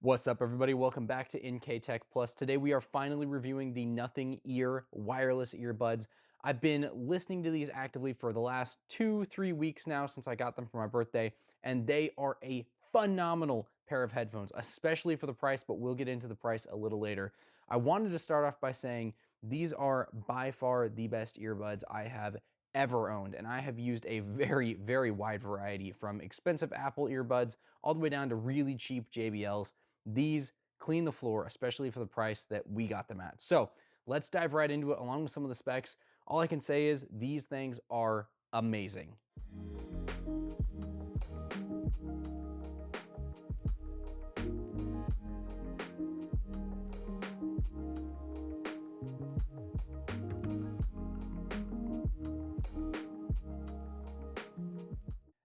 What's up, everybody? Welcome back to NK Tech Plus. Today we are finally reviewing the Nothing Ear wireless earbuds. I've been listening to these actively for the last 2-3 weeks now since I got them for my birthday, and they are a phenomenal pair of headphones, especially for the price, but we'll get into the price a little later. I wanted to start off by saying these are by far the best earbuds I have ever owned, and I have used a very wide variety from expensive Apple earbuds all the way down to really cheap JBLs. These clean the floor, especially for the price that we got them at. So let's dive right into it along with some of the specs. All I can say is these things are amazing.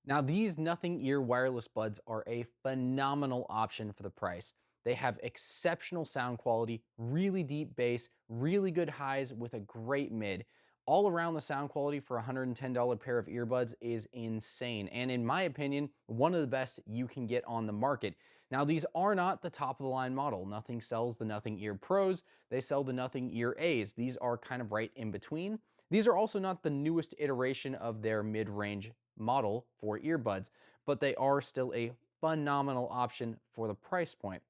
Now, these Nothing Ear wireless buds are a phenomenal option for the price. They have exceptional sound quality, really deep bass, really good highs with a great mid. All around, the sound quality for a $110 pair of earbuds is insane, and in my opinion, one of the best you can get on the market. Now, these are not the top of the line model. Nothing sells the Nothing Ear Pros, they sell the Nothing Ear A's. These are kind of right in between. These are also not the newest iteration of their mid-range model for earbuds, but they are still a phenomenal option for the price point.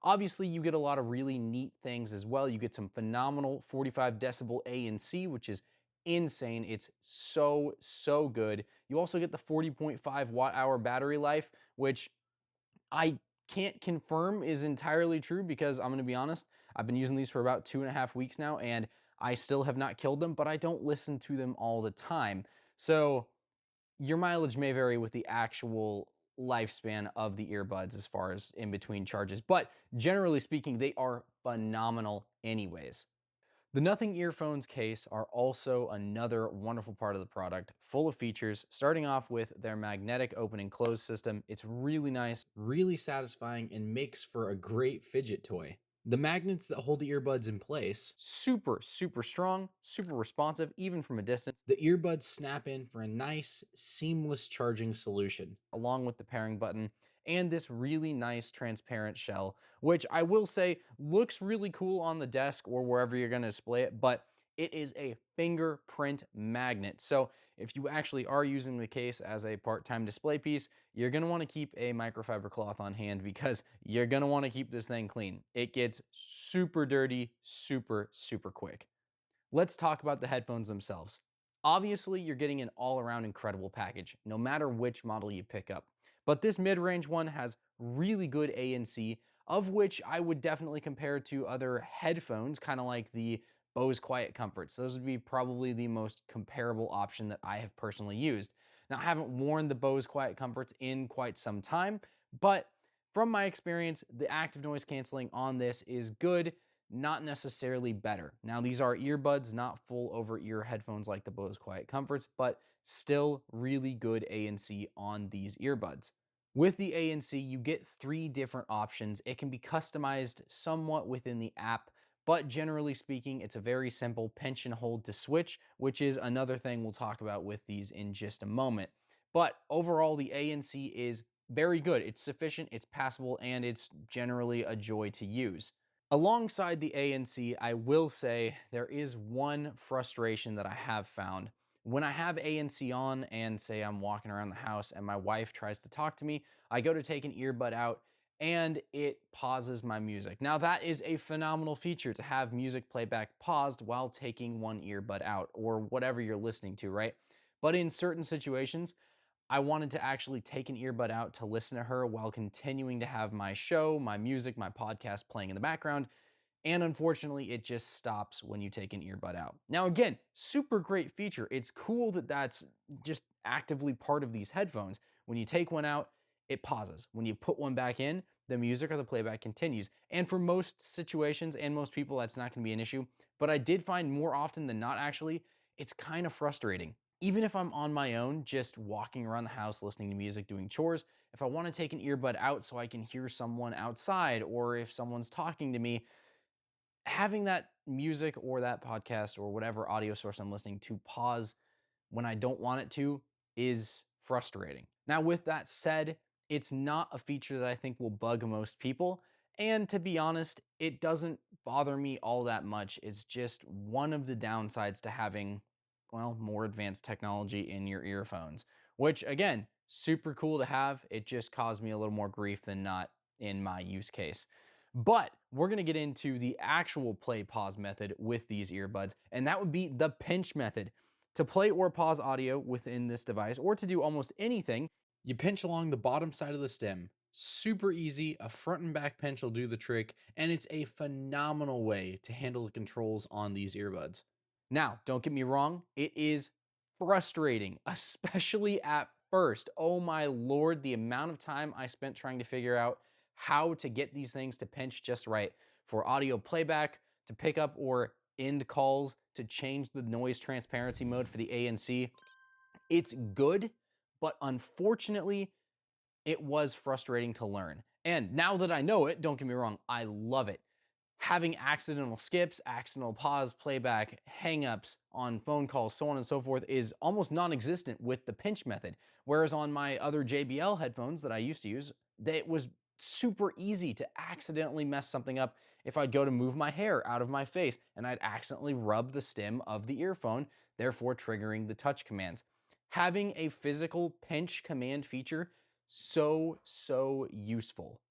Obviously, you get a lot of really neat things as well. You get some phenomenal 45 decibel ANC, which is insane. It's so good. You also get the 40.5 watt hour battery life, which I can't confirm is entirely true because I'm going to be honest, I've been using these for about 2.5 weeks now and I still have not killed them, but I don't listen to them all the time. So your mileage may vary with the actual lifespan of the earbuds as far as in between charges, but generally speaking, they are phenomenal anyways. The Nothing earphones case are also another wonderful part of the product, full of features, starting off with their magnetic open and close system. It's really nice, really satisfying, and makes for a great fidget toy. The magnets that hold the earbuds in place, super strong, super responsive, even from a distance. The earbuds snap in for a nice, seamless charging solution, along with the pairing button and this really nice transparent shell, which I will say looks really cool on the desk or wherever you're gonna display it, but it is a fingerprint magnet. So if you actually are using the case as a part-time display piece, you're gonna wanna keep a microfiber cloth on hand because you're gonna wanna keep this thing clean. It gets super dirty, super quick. Let's talk about the headphones themselves. Obviously, you're getting an all-around incredible package, no matter which model you pick up. But this mid-range one has really good ANC, of which I would definitely compare to other headphones, kind of like the Bose Quiet Comforts. Those would be probably the most comparable option that I have personally used. Now, I haven't worn the Bose Quiet Comforts in quite some time, but from my experience, the active noise canceling on this is good, not necessarily better. Now, these are earbuds, not full over ear headphones like the Bose Quiet Comforts, but still really good ANC on these earbuds. With the ANC, you get 3 different options. It can be customized somewhat within the app, but generally speaking, it's a very simple pinch and hold to switch, which is another thing we'll talk about with these in just a moment. But overall, the ANC is very good. It's sufficient, it's passable, and it's generally a joy to use. Alongside the ANC, I will say there is one frustration that I have found. When I have ANC on and say I'm walking around the house and my wife tries to talk to me, I go to take an earbud out and it pauses my music. Now, that is a phenomenal feature to have music playback paused while taking one earbud out or whatever you're listening to, right? But in certain situations, I wanted to actually take an earbud out to listen to her while continuing to have my show, my music, my podcast playing in the background. And unfortunately, it just stops when you take an earbud out. Now, again, super great feature. It's cool that that's just actively part of these headphones. When you take one out, it pauses. When you put one back in, the music or the playback continues. And for most situations and most people, that's not going to be an issue. But I did find more often than not, actually, it's kind of frustrating. Even if I'm on my own, just walking around the house, listening to music, doing chores, if I want to take an earbud out so I can hear someone outside or if someone's talking to me, having that music or that podcast or whatever audio source I'm listening to pause when I don't want it to is frustrating. Now, with that said, it's not a feature that I think will bug most people. And to be honest, it doesn't bother me all that much. It's just one of the downsides to having, well, more advanced technology in your earphones, which again, super cool to have. It just caused me a little more grief than not in my use case. But we're going to get into the actual play pause method with these earbuds, and that would be the pinch method. To play or pause audio within this device, or to do almost anything, you pinch along the bottom side of the stem. Super easy. A front and back pinch will do the trick, and it's a phenomenal way to handle the controls on these earbuds. Now, don't get me wrong, it is frustrating, especially at first. Oh my lord, the amount of time I spent trying to figure out how to get these things to pinch just right for audio playback, to pick up or end calls, to change the noise transparency mode for the ANC. It's good, but unfortunately, it was frustrating to learn. And now that I know it, don't get me wrong, I love it. Having accidental skips, accidental pause, playback, hangups on phone calls, so on and so forth, is almost non existent with the pinch method. Whereas on my other JBL headphones that I used to use, it was super easy to accidentally mess something up if I'd go to move my hair out of my face and I'd accidentally rub the stem of the earphone, therefore triggering the touch commands. Having a physical pinch command feature, so useful.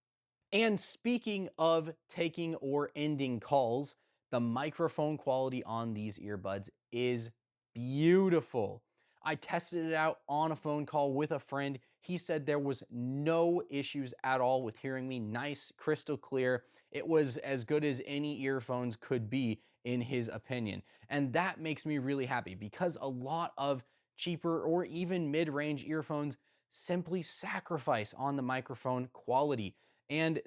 And speaking of taking or ending calls, the microphone quality on these earbuds is beautiful. I tested it out on a phone call with a friend. He said there was no issues at all with hearing me, nice, crystal clear. It was as good as any earphones could be, in his opinion. And that makes me really happy because a lot of cheaper or even mid range earphones simply sacrifice on the microphone quality. And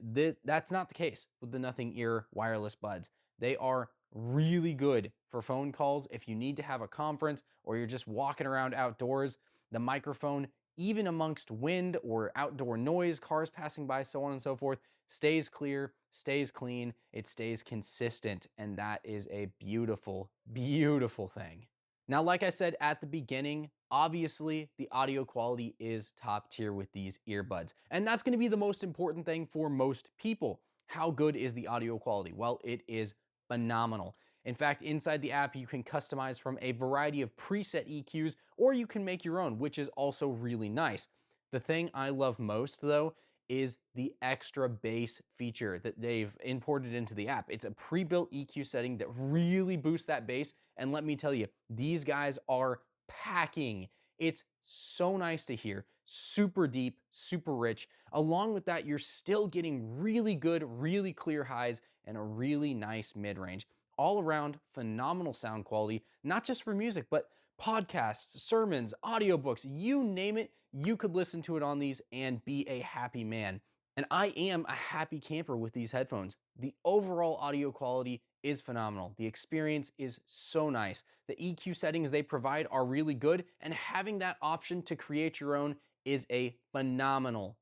that's not the case with the Nothing Ear wireless buds. They are really good for phone calls. If you need to have a conference or you're just walking around outdoors, the microphone, even amongst wind or outdoor noise, cars passing by, so on and so forth, stays clear, stays clean, it stays consistent. And that is a beautiful thing. Now, like I said at the beginning, obviously the audio quality is top tier with these earbuds. And that's gonna be the most important thing for most people. How good is the audio quality? Well, it is phenomenal. In fact, inside the app, you can customize from a variety of preset EQs, or you can make your own, which is also really nice. The thing I love most, though, is the extra bass feature that they've imported into the app. It's a pre-built EQ setting that really boosts that bass. And let me tell you, these guys are packing. It's so nice to hear, super deep, super rich. Along with that, you're still getting really good, really clear highs and a really nice mid-range. All around phenomenal sound quality, not just for music, but podcasts, sermons, audiobooks, you name it, you could listen to it on these and be a happy man. And I am a happy camper with these headphones. The overall audio quality is phenomenal. The experience is so nice. The EQ settings they provide are really good, and having that option to create your own is a phenomenal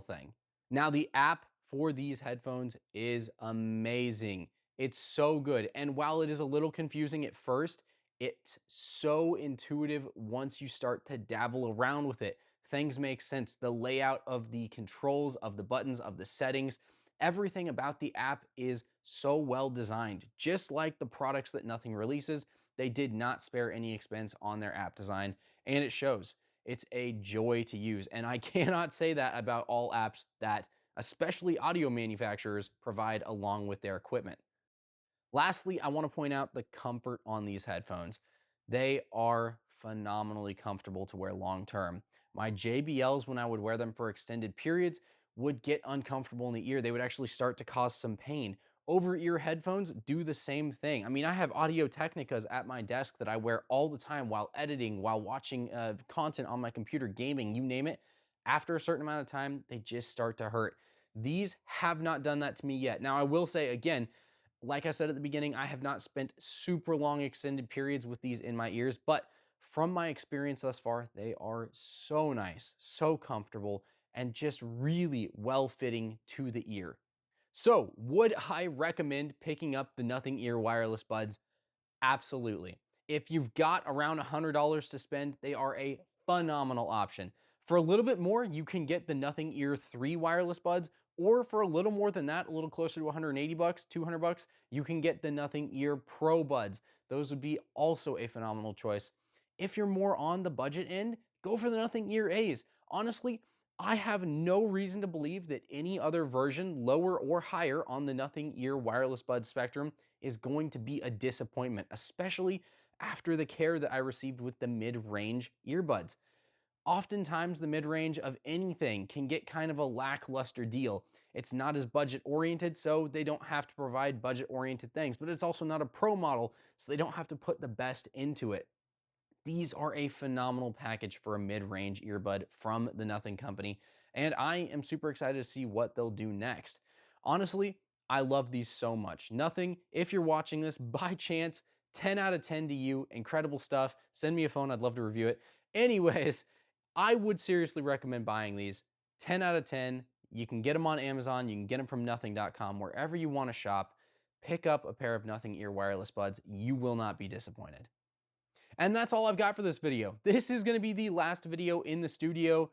thing. Now, the app for these headphones is amazing. It's so good. And while it is a little confusing at first, it's so intuitive once you start to dabble around with it. Things make sense. The layout of the controls, of the buttons, of the settings, everything about the app is so well designed. Just like the products that Nothing releases, they did not spare any expense on their app design, and it shows. It's a joy to use. And I cannot say that about all apps that, especially audio manufacturers, provide along with their equipment. Lastly, I want to point out the comfort on these headphones. They are phenomenally comfortable to wear long term. My JBLs, when I would wear them for extended periods, would get uncomfortable in the ear. They would actually start to cause some pain. Over ear headphones do the same thing. I mean, I have Audio Technicas at my desk that I wear all the time while editing, while watching content on my computer, gaming, you name it. After a certain amount of time, they just start to hurt. These have not done that to me yet. Now, I will say again, like I said at the beginning, I have not spent super long extended periods with these in my ears, but from my experience thus far, they are so nice, so comfortable, and just really well fitting to the ear. So, would I recommend picking up the Nothing Ear wireless buds? Absolutely. If you've got around $100 to spend, they are a phenomenal option. For a little bit more, you can get the Nothing Ear 3 wireless buds, Or for a little more than that, a little closer to 180 bucks, 200 bucks, you can get the Nothing Ear Pro Buds. Those would be also a phenomenal choice. If you're more on the budget end, go for the Nothing Ear A's. Honestly, I have no reason to believe that any other version, lower or higher on the Nothing Ear wireless bud spectrum, is going to be a disappointment, especially after the care that I received with the mid-range earbuds. Oftentimes, the mid range of anything can get kind of a lackluster deal. It's not as budget oriented, so they don't have to provide budget oriented things, but it's also not a pro model, so they don't have to put the best into it. These are a phenomenal package for a mid-range earbud from the Nothing Company, and I am super excited to see what they'll do next. Honestly, I love these so much. Nothing, if you're watching this by chance, 10 out of 10 to you. Incredible stuff. Send me a phone, I'd love to review it. Anyways, I would seriously recommend buying these. 10 out of 10. You can get them on Amazon, you can get them from nothing.com, wherever you want to shop. Pick up a pair of Nothing Ear wireless buds. You will not be disappointed. And that's all I've got for this video. This is going to be the last video in the studio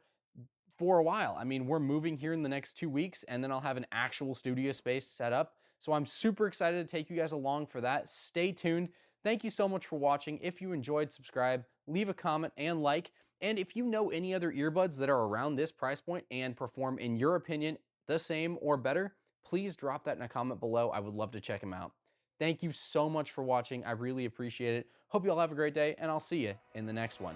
for a while. I mean, we're moving here in the next 2 weeks, and then I'll have an actual studio space set up. So I'm super excited to take you guys along for that. Stay tuned. Thank you so much for watching. If you enjoyed, subscribe, leave a comment, and like. And if you know any other earbuds that are around this price point and perform, in your opinion, the same or better, please drop that in a comment below. I would love to check them out. Thank you so much for watching. I really appreciate it. Hope you all have a great day, and I'll see you in the next one.